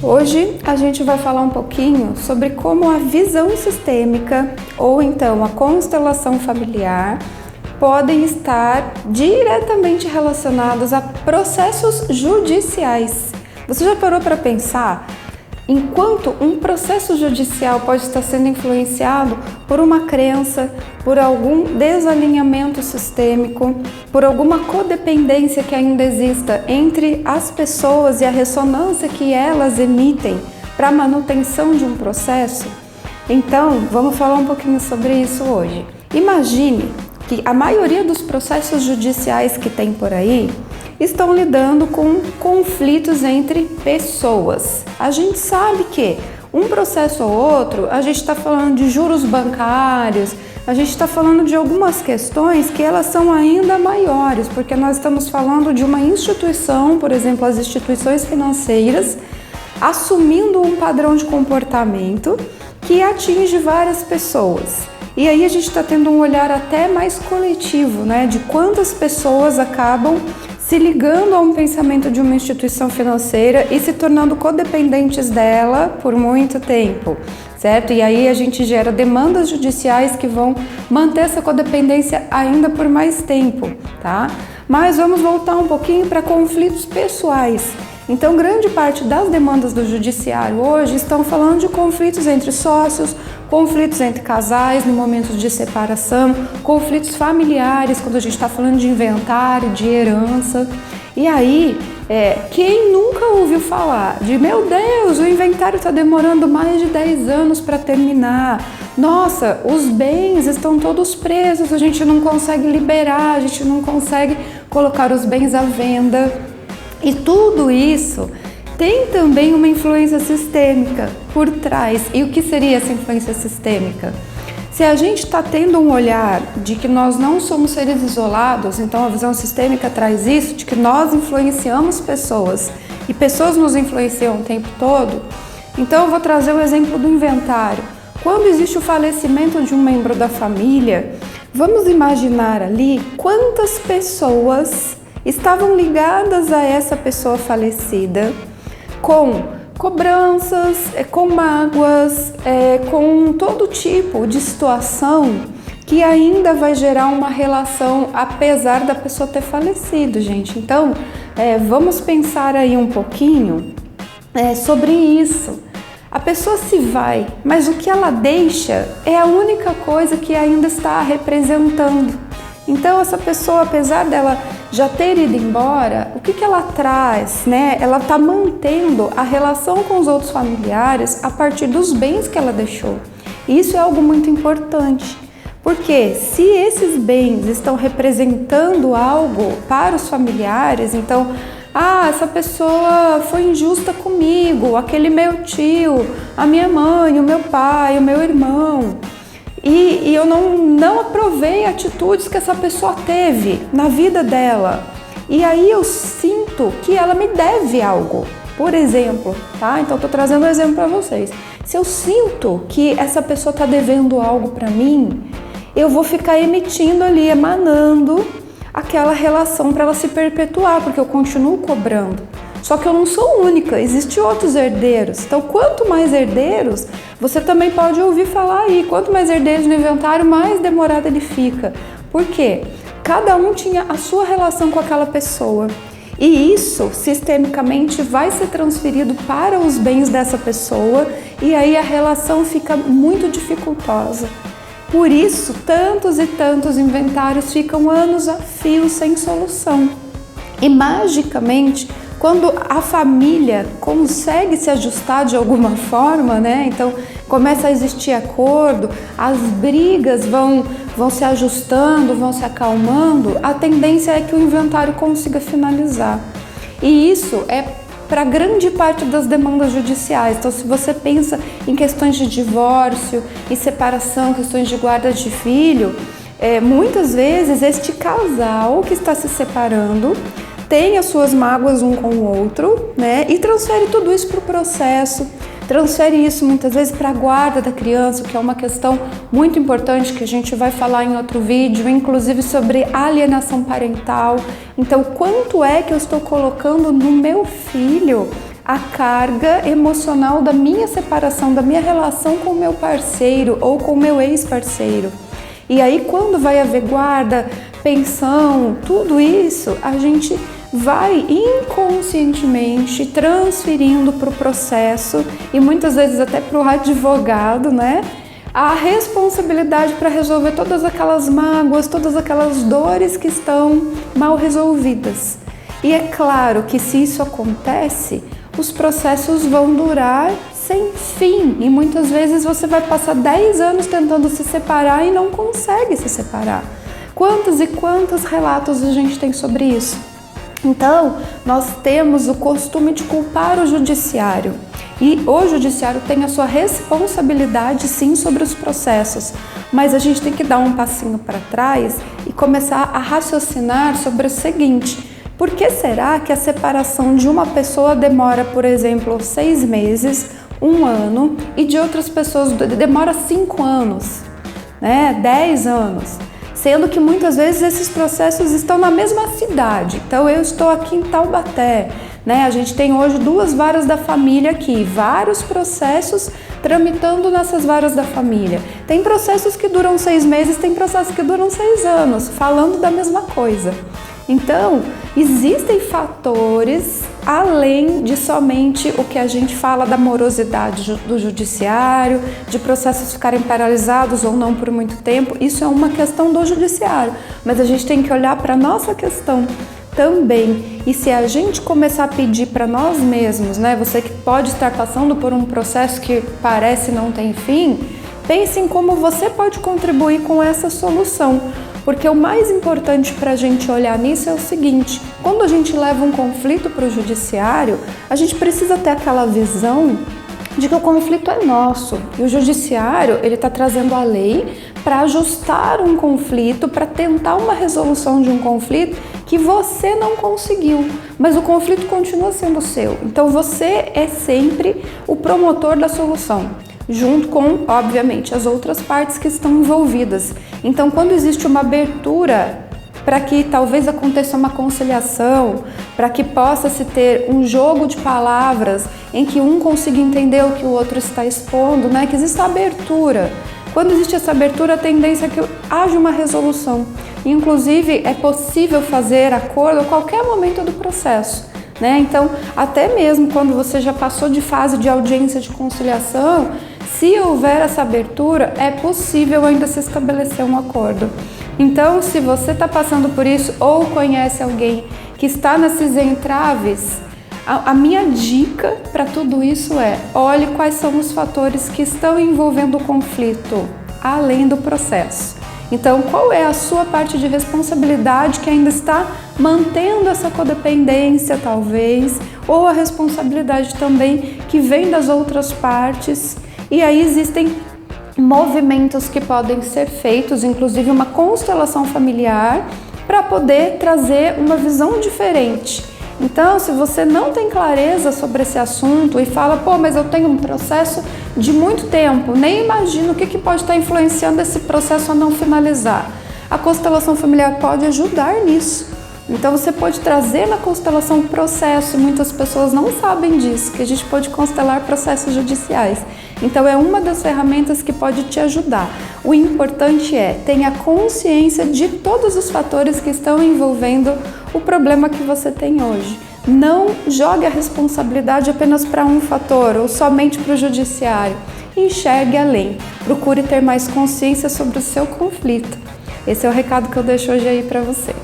Hoje a gente vai falar um pouquinho sobre como a visão sistêmica ou então a constelação familiar podem estar diretamente relacionados a processos judiciais. Você já parou para pensar enquanto um processo judicial pode estar sendo influenciado por uma crença, por algum desalinhamento sistêmico, por alguma codependência que ainda exista entre as pessoas e a ressonância que elas emitem para a manutenção de um processo? Então, vamos falar um pouquinho sobre isso hoje. Imagine que a maioria dos processos judiciais que tem por aí estão lidando com conflitos entre pessoas. A gente sabe que um processo ou outro, a gente está falando de juros bancários, a gente está falando de algumas questões que elas são ainda maiores, porque nós estamos falando de uma instituição, por exemplo, as instituições financeiras, assumindo um padrão de comportamento que atinge várias pessoas. E aí a gente está tendo um olhar até mais coletivo, né, de quantas pessoas acabam se ligando a um pensamento de uma instituição financeira e se tornando codependentes dela por muito tempo, certo? E aí a gente gera demandas judiciais que vão manter essa codependência ainda por mais tempo, tá? Mas vamos voltar um pouquinho para conflitos pessoais. Então, grande parte das demandas do judiciário hoje estão falando de conflitos entre sócios, conflitos entre casais no momento de separação, conflitos familiares, quando a gente está falando de inventário, de herança. E aí, quem nunca ouviu falar de, meu Deus, o inventário está demorando mais de 10 anos para terminar. Nossa, os bens estão todos presos, a gente não consegue liberar, a gente não consegue colocar os bens à venda. E tudo isso tem também uma influência sistêmica por trás. E o que seria essa influência sistêmica? Se a gente está tendo um olhar de que nós não somos seres isolados, então a visão sistêmica traz isso, de que nós influenciamos pessoas e pessoas nos influenciam o tempo todo. Então eu vou trazer o exemplo do inventário. Quando existe o falecimento de um membro da família, vamos imaginar ali quantas pessoas estavam ligadas a essa pessoa falecida, com cobranças, com mágoas, com todo tipo de situação que ainda vai gerar uma relação apesar da pessoa ter falecido, gente. Então, vamos pensar aí um pouquinho sobre isso. A pessoa se vai, mas o que ela deixa é a única coisa que ainda está representando. Então, essa pessoa, apesar dela já ter ido embora, o que ela traz, né? Ela está mantendo a relação com os outros familiares a partir dos bens que ela deixou. E isso é algo muito importante, porque se esses bens estão representando algo para os familiares, então, essa pessoa foi injusta comigo, aquele meu tio, a minha mãe, o meu pai, o meu irmão. E eu não aprovei atitudes que essa pessoa teve na vida dela. E aí eu sinto que ela me deve algo. Por exemplo, tá? Então eu tô trazendo um exemplo para vocês. Se eu sinto que essa pessoa tá devendo algo para mim, eu vou ficar emitindo ali, emanando aquela relação para ela se perpetuar, porque eu continuo cobrando. Só que eu não sou única, existem outros herdeiros. Então, quanto mais herdeiros, você também pode ouvir falar aí, quanto mais herdeiros no inventário, mais demorado ele fica. Por quê? Cada um tinha a sua relação com aquela pessoa. E isso, sistemicamente, vai ser transferido para os bens dessa pessoa e aí a relação fica muito dificultosa. Por isso, tantos e tantos inventários ficam anos a fio sem solução. E magicamente, quando a família consegue se ajustar de alguma forma, né? Então começa a existir acordo, as brigas vão se ajustando, vão se acalmando, a tendência é que o inventário consiga finalizar. E isso é para grande parte das demandas judiciais. Então, se você pensa em questões de divórcio e separação, questões de guarda de filho, muitas vezes este casal que está se separando tem as suas mágoas um com o outro, né? E transfere tudo isso para o processo, transfere isso muitas vezes para a guarda da criança, que é uma questão muito importante que a gente vai falar em outro vídeo, inclusive sobre alienação parental. Então, quanto é que eu estou colocando no meu filho a carga emocional da minha separação, da minha relação com o meu parceiro ou com o meu ex-parceiro. E aí, quando vai haver guarda, pensão, tudo isso, a gente vai inconscientemente transferindo para o processo e muitas vezes até para o advogado, né? A responsabilidade para resolver todas aquelas mágoas, todas aquelas dores que estão mal resolvidas. E é claro que se isso acontece, os processos vão durar sem fim e muitas vezes você vai passar 10 anos tentando se separar e não consegue se separar. Quantos e quantos relatos a gente tem sobre isso? Então, nós temos o costume de culpar o judiciário e o judiciário tem a sua responsabilidade sim sobre os processos, mas a gente tem que dar um passinho para trás e começar a raciocinar sobre o seguinte: por que será que a separação de uma pessoa demora, por exemplo, 6 meses, 1 ano e de outras pessoas demora 5 anos, né? 10 anos? Sendo que muitas vezes esses processos estão na mesma cidade. Então eu estou aqui em Taubaté, né? A gente tem hoje 2 varas da família aqui, vários processos tramitando nessas varas da família. Tem processos que duram 6 meses, tem processos que duram 6 anos, falando da mesma coisa. Então, existem fatores além de somente o que a gente fala da morosidade do judiciário, de processos ficarem paralisados ou não por muito tempo. Isso é uma questão do judiciário, mas a gente tem que olhar para a nossa questão também. E se a gente começar a pedir para nós mesmos, né, você que pode estar passando por um processo que parece não ter fim, pense em como você pode contribuir com essa solução. Porque o mais importante para a gente olhar nisso é o seguinte: quando a gente leva um conflito para o judiciário, a gente precisa ter aquela visão de que o conflito é nosso. E o judiciário, ele está trazendo a lei para ajustar um conflito, para tentar uma resolução de um conflito que você não conseguiu, mas o conflito continua sendo seu. Então você é sempre o promotor da solução, junto com, obviamente, as outras partes que estão envolvidas. Então, quando existe uma abertura para que talvez aconteça uma conciliação, para que possa se ter um jogo de palavras em que um consiga entender o que o outro está expondo, né? Que exista abertura. Quando existe essa abertura, a tendência é que haja uma resolução. Inclusive, é possível fazer acordo a qualquer momento do processo, né? Então, até mesmo quando você já passou de fase de audiência de conciliação, se houver essa abertura, é possível ainda se estabelecer um acordo. Então, se você está passando por isso ou conhece alguém que está nesses entraves, a minha dica para tudo isso é: olhe quais são os fatores que estão envolvendo o conflito, além do processo. Então, qual é a sua parte de responsabilidade que ainda está mantendo essa codependência, talvez, ou a responsabilidade também que vem das outras partes. E aí existem movimentos que podem ser feitos, inclusive uma constelação familiar, para poder trazer uma visão diferente. Então, se você não tem clareza sobre esse assunto e fala: pô, mas eu tenho um processo de muito tempo, nem imagino o que pode estar influenciando esse processo a não finalizar. A constelação familiar pode ajudar nisso. Então você pode trazer na constelação processo, muitas pessoas não sabem disso, que a gente pode constelar processos judiciais. Então é uma das ferramentas que pode te ajudar. O importante é: tenha consciência de todos os fatores que estão envolvendo o problema que você tem hoje. Não jogue a responsabilidade apenas para um fator ou somente para o judiciário. Enxergue além. Procure ter mais consciência sobre o seu conflito. Esse é o recado que eu deixo hoje aí para você.